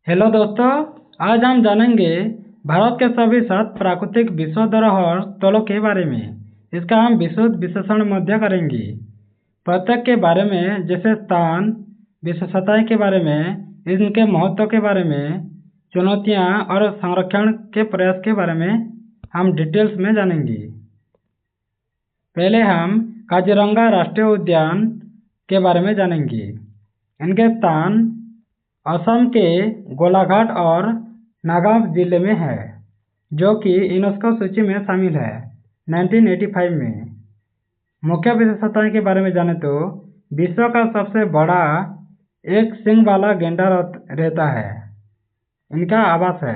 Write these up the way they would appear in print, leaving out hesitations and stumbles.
Hello दोस्तों, आज हम जानेंगे भारत के सभी 7 प्राकृतिक विश्व धरोहर स्थलों के बारे में। इसका हम विशुद्ध विश्लेषण मध्य करेंगे। प्रत्येक के बारे में जैसे स्थान, विशेषताएं के बारे में, इनके महत्व के बारे में, चुनौतियां और संरक्षण के प्रयास के बारे में हम डिटेल्स में जानेंगे। पहले हम काजीरंगा राष्ट्रीय उद्यान के बारे में जानेंगे। इनके स्थान असम के गोलाघाट और नागाव जिले में है, जो कि यूनेस्को सूची में शामिल है 1985 में। मुख्य विशेषताएं के बारे में जाने तो विश्व का सबसे बड़ा एक सींग वाला गैंडा रहता है। इनका आवास है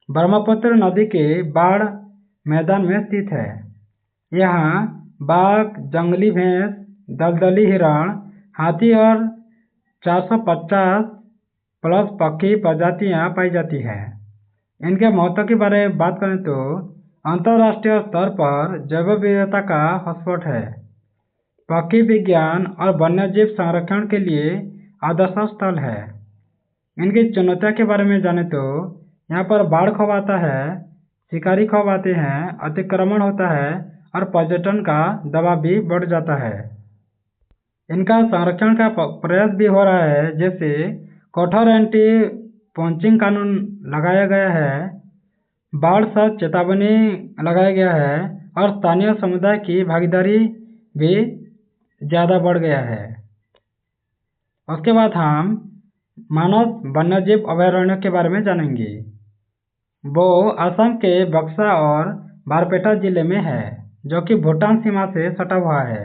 ब्रह्मपुत्र नदी के बाढ़ मैदान में स्थित है। यहाँ बाघ, जंगली भैंस, दलदली हिरण, हाथी और 450 प्लस पक्षी प्रजातियां पाई जाती है। इनके महत्व के बारे में बात करें तो अंतर्राष्ट्रीय स्तर पर जैव विविधता का हॉटस्पॉट है। पक्षी विज्ञान और वन्यजीव संरक्षण के लिए आदर्श स्थल है। इनकी चुनौतियों के बारे में जाने तो यहाँ पर बाढ़ खौफ आता है, शिकारी खौफ आते हैं, अतिक्रमण होता है और पर्यटन का दबाव भी बढ़ जाता है। इनका संरक्षण का प्रयास भी हो रहा है, जैसे कठोर एंटी पोचिंग कानून लगाया गया है, बाढ़ सच चेतावनी लगाया गया है और स्थानीय समुदाय की भागीदारी भी ज़्यादा बढ़ गया है। उसके बाद हम मानस वन्यजीव अभयारण्य के बारे में जानेंगे। वो असम के बक्सा और बारपेटा जिले में है, जो कि भूटान सीमा से सटा हुआ है।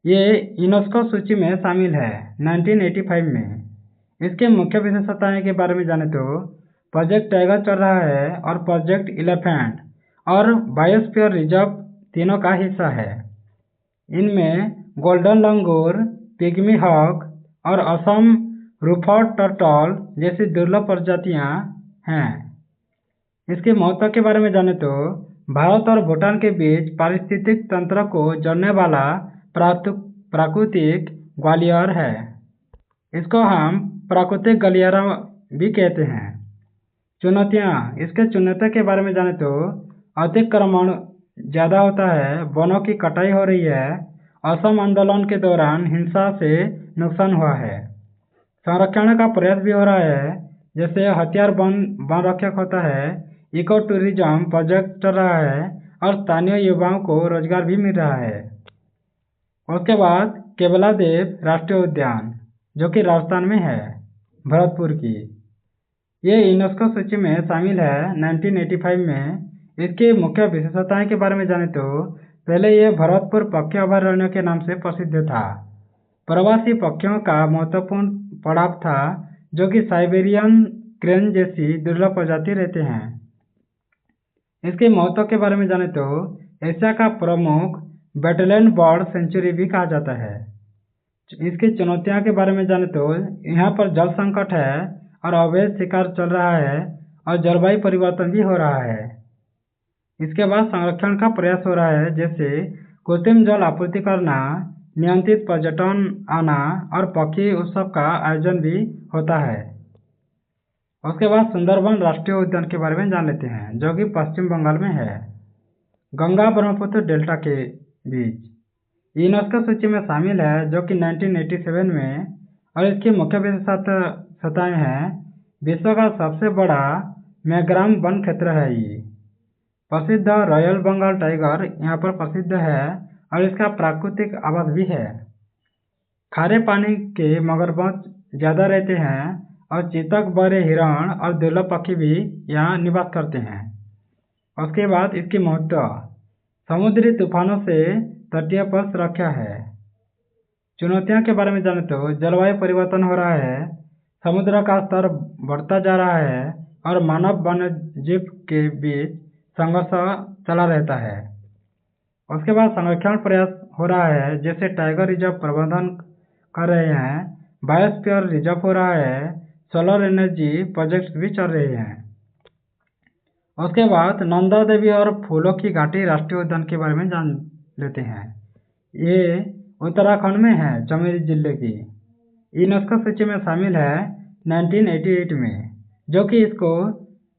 ये यूनेस्को सूची में शामिल है 1985 में। इसके मुख्य विशेषताएं के बारे में जाने तो प्रोजेक्ट टाइगर चल रहा है और प्रोजेक्ट एलिफेंट और बायोस्फीयर रिजर्व तीनों का हिस्सा है। इनमें गोल्डन लंगूर, पिग्मी हॉक और असम रूफर्ड टर्टल जैसी दुर्लभ प्रजातियां हैं। इसके महत्व के बारे में जाने तो भारत और भूटान के बीच पारिस्थितिक तंत्र को जोड़ने वाला प्राकृतिक ग्वालियर है। इसको हम प्राकृतिक गलियारा भी कहते हैं। चुनौतियाँ, इसके चुनौतियों के बारे में जाने तो अतिक्रमण ज़्यादा होता है, वनों की कटाई हो रही है, असम आंदोलन के दौरान हिंसा से नुकसान हुआ है। संरक्षण का प्रयास भी हो रहा है, जैसे हथियार वन रक्षक होता है, इको टूरिज्म प्रोजेक्ट चल रहा है और स्थानीय युवाओं को रोजगार भी मिल रहा है। उसके बाद केवलादेव राष्ट्रीय उद्यान, जो कि राजस्थान में है, भरतपुर की। ये यूनेस्को सूची में शामिल है 1985 में। इसकी मुख्य विशेषताएं के बारे में जाने तो पहले ये भरतपुर पक्षी अभयारण्य के नाम से प्रसिद्ध था। प्रवासी पक्षियों का महत्वपूर्ण पड़ाव था, जो कि साइबेरियन क्रेन जैसी दुर्लभ प्रजाति रहते हैं। इसके महत्व के बारे में जाने तो एशिया का प्रमुख वेटलैंड बर्ड सेंचुरी भी कहा जाता है। इसकी चुनौतियों के बारे में जाने तो यहाँ पर जल संकट है और अवैध शिकार चल रहा है और जलवायु परिवर्तन भी हो रहा है। इसके बाद संरक्षण का प्रयास हो रहा है, जैसे कृत्रिम जल आपूर्ति करना, नियंत्रित पर्यटन आना और पक्षी उत्सव का आयोजन भी होता है। उसके बाद सुंदरबन राष्ट्रीय उद्यान के बारे में जान लेते हैं, जो कि पश्चिम बंगाल में है, गंगा ब्रह्मपुत्र डेल्टा के बीच। यूनेस्को सूची में शामिल है, जो कि 1987 में। और इसकी मुख्य विशेषताएं हैं, विश्व का सबसे बड़ा मैंग्रोव वन क्षेत्र है। ये प्रसिद्ध रॉयल बंगाल टाइगर यहाँ पर प्रसिद्ध है और इसका प्राकृतिक आवास भी है। खारे पानी के मगरमच्छ ज़्यादा रहते हैं और चीतक, बड़े हिरण और दुर्लभ पक्षी भी यहाँ निवास करते हैं। उसके बाद इसकी महत्व, समुद्री तूफानों से तटीय पर सुरक्षा है। चुनौतियों के बारे में जाने तो जलवायु परिवर्तन हो रहा है, समुद्र का स्तर बढ़ता जा रहा है और मानव वन्यजीव के बीच संघर्ष चला रहता है। उसके बाद संरक्षण प्रयास हो रहा है, जैसे टाइगर रिजर्व प्रबंधन कर रहे हैं, बायोस्फीयर रिजर्व हो रहा है, सोलर एनर्जी प्रोजेक्ट्स भी चल रहे हैं। उसके बाद नंदा देवी और फूलों की घाटी राष्ट्रीय उद्यान के बारे में जान लेते हैं। ये उत्तराखंड में है, चमोली जिले की। यूनेस्को सूची में शामिल है 1988 में, जो कि इसको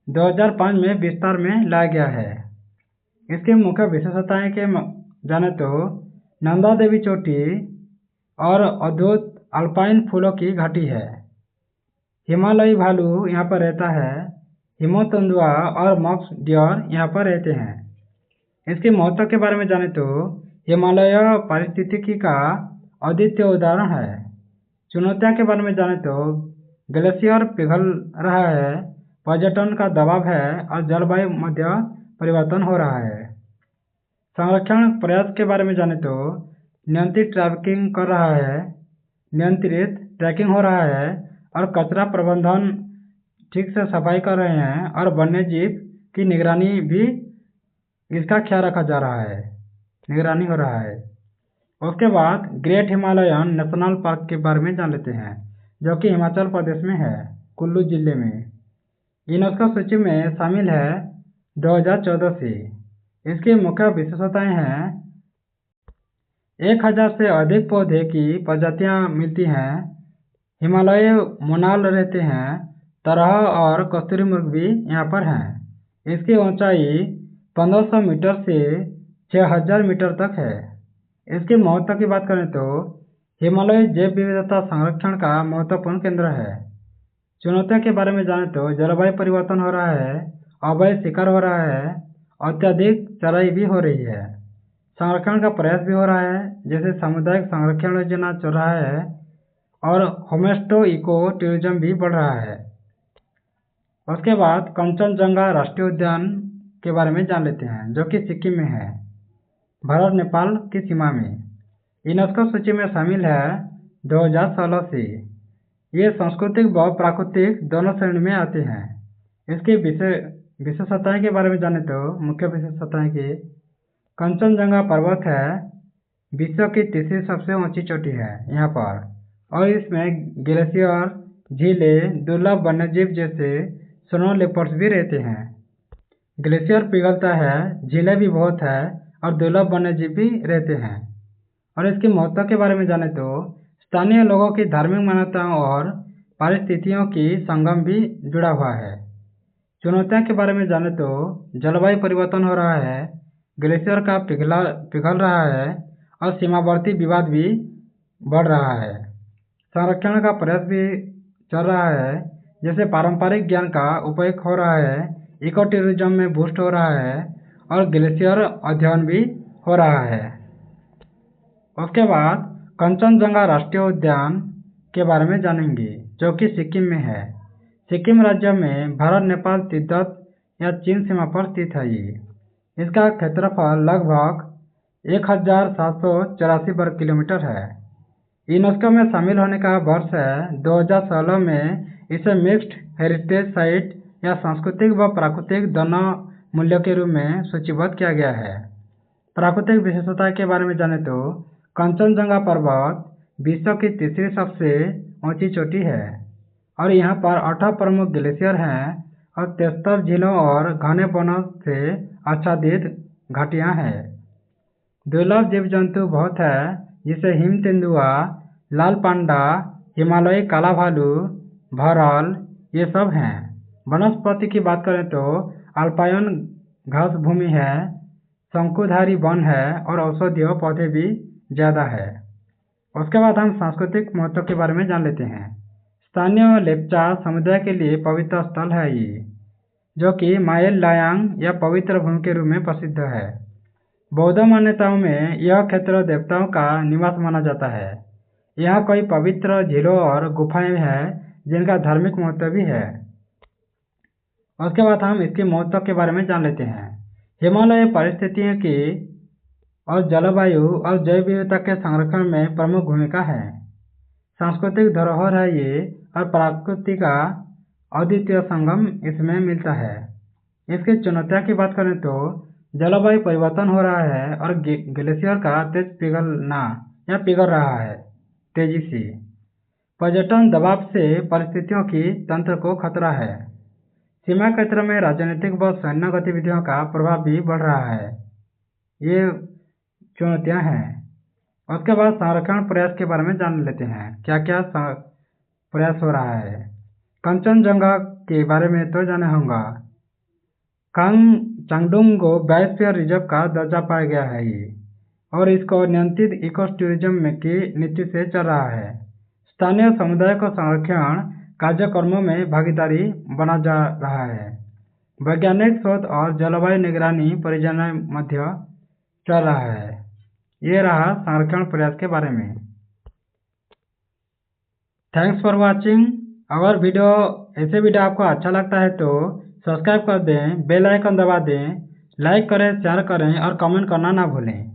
2005 में विस्तार में लाया गया है। इसकी मुख्य विशेषताएं के जाने तो नंदा देवी चोटी और अद्भुत अल्पाइन फूलों की घाटी है। हिमालयी भालू यहाँ पर रहता है। हिमो तेंदुआ और मॉक्स डियर यहाँ पर रहते हैं। इसके महत्व के बारे में जाने तो हिमालय पारिस्थितिकी का अद्वितीय उदाहरण है। चुनौतियों के बारे में जाने तो ग्लेशियर पिघल रहा है, पर्यटन का दबाव है और जलवायु मध्य परिवर्तन हो रहा है। संरक्षण प्रयास के बारे में जाने तो नियंत्रित ट्रैकिंग हो रहा है और कचरा प्रबंधन ठीक से सफाई कर रहे हैं और वन्य जीव की निगरानी भी इसका ख्याल रखा जा रहा है, निगरानी हो रहा है। उसके बाद ग्रेट हिमालयन नेशनल पार्क के बारे में जान लेते हैं, जो कि हिमाचल प्रदेश में है, कुल्लू जिले में। यूनेस्को सूची में शामिल है 2014 से। इसकी मुख्य विशेषताएं हैं 1000 से अधिक पौधे की प्रजातियां मिलती हैं, हिमालय मोनाल रहते हैं, तरह और कस्तूरी मृग भी यहाँ पर हैं। इसकी ऊंचाई 1500 मीटर से 6000 मीटर तक है। इसके महत्व की बात करें तो हिमालय जैव विविधता संरक्षण का महत्वपूर्ण केंद्र है। चुनौतियों के बारे में जाने तो जलवायु परिवर्तन हो रहा है, अवैध शिकार हो रहा है, अत्यधिक चराई भी हो रही है। संरक्षण का प्रयास भी हो रहा है, जैसे सामुदायिक संरक्षण योजना चल रहा है और होमस्टे इको टूरिज्म भी बढ़ रहा है। उसके बाद कंचनजंगा राष्ट्रीय उद्यान के बारे में जान लेते हैं, जो कि सिक्किम में है, भारत नेपाल की सीमा में। यूनेस्को सूची में शामिल है 2016 से। ये सांस्कृतिक व प्राकृतिक दोनों श्रेणी में आते हैं। इसकी विशेषताएं के बारे में जाने तो मुख्य विशेषताएं की कंचनजंगा पर्वत है, विश्व की तीसरी सबसे ऊंची चोटी है यहाँ पर, और इसमें ग्लेशियर, झीलें, दुर्लभ वन्यजीव जैसे स्नो लेपर्ड्स भी रहते हैं। ग्लेशियर पिघलता है, झीलें भी बहुत है और दुर्लभ वन्यजीव भी रहते हैं। और इसके महत्व के बारे में जाने तो स्थानीय लोगों की धार्मिक मान्यताओं और पारिस्थितियों की संगम भी जुड़ा हुआ है। चुनौतियों के बारे में जाने तो जलवायु परिवर्तन हो रहा है, ग्लेशियर का पिघल रहा है और सीमावर्ती विवाद भी बढ़ रहा है। संरक्षण का प्रयास भी चल रहा है, जैसे पारंपरिक ज्ञान का उपयोग हो रहा है, इको टूरिज्म में बूस्ट हो रहा है और ग्लेशियर अध्ययन भी हो रहा है। उसके बाद कंचनजंगा राष्ट्रीय उद्यान के बारे में जानेंगे, जो कि सिक्किम में है। सिक्किम राज्य में भारत, नेपाल, तिब्बत या चीन सीमा पर स्थित है। इसका क्षेत्रफल लगभग 1784 वर्ग किलोमीटर है। यूनेस्को में शामिल होने का वर्ष है 2016 में। इसे मिक्स्ड हेरिटेज साइट या सांस्कृतिक व प्राकृतिक दोनों मूल्यों के रूप में सूचीबद्ध किया गया है। प्राकृतिक विशेषता के बारे में जाने तो कंचनजंगा पर्वत विश्व की तीसरी सबसे ऊंची चोटी है और यहाँ पर 8 प्रमुख ग्लेशियर हैं और 73 झीलों और घने वनों से आच्छादित घाटियाँ हैं। दुर्लभ जीव जंतु बहुत है, जिसे हिम तेंदुआ, लाल पांडा, हिमालयी काला भालू, भरल, ये सब हैं। वनस्पति की बात करें तो अल्पाइन घास भूमि है, शंकुधारी वन है और औषधीय पौधे भी ज़्यादा है। उसके बाद हम सांस्कृतिक महत्व के बारे में जान लेते हैं। स्थानीय लेप्चा समुदाय के लिए पवित्र स्थल है ये, जो कि मायल लायांग या पवित्र भूमि के रूप में प्रसिद्ध है। बौद्ध मान्यताओं में यह क्षेत्र देवताओं का निवास माना जाता है। यहाँ कई पवित्र झीलों और गुफाएं हैं जिनका धार्मिक महत्व भी है। उसके बाद हम इसके महत्व के बारे में जान लेते हैं। हिमालय पारिस्थितिकी की और जलवायु और जैव विविधता के संरक्षण में प्रमुख भूमिका है। सांस्कृतिक धरोहर है ये और प्रकृति का अद्वितीय संगम इसमें मिलता है। इसकी चुनौतियों की बात करें तो जलवायु परिवर्तन हो रहा है और ग्लेशियर का तेज पिघलना या पिघल रहा है तेजी से। पर्यटन दबाव से परिस्थितियों की तंत्र को खतरा है। सीमा क्षेत्र में राजनीतिक व सैन्य गतिविधियों का प्रभाव भी बढ़ रहा है। ये चुनौतियां हैं। उसके बाद संरक्षण प्रयास के बारे में जान लेते हैं, क्या क्या प्रयास हो रहा है। कंचनजंगा के बारे में तो जाने होगा। चांगडोंगो बायोस्फीयर रिजर्व का दर्जा पाया गया है ये, और इसको नियंत्रित इको टूरिज्म की नीति से चल रहा है। स्थानीय समुदाय को संरक्षण कार्यक्रमों में भागीदारी बना जा रहा है। वैज्ञानिक शोध और जलवायु निगरानी परियोजना मध्य चल रहा है। ये रहा संरक्षण प्रयास के बारे में। Thanks for watching. अगर ऐसे वीडियो आपको अच्छा लगता है तो सब्सक्राइब कर दें, बेल आइकन दबा दें, लाइक करें, शेयर करें और कमेंट करना ना भूलें।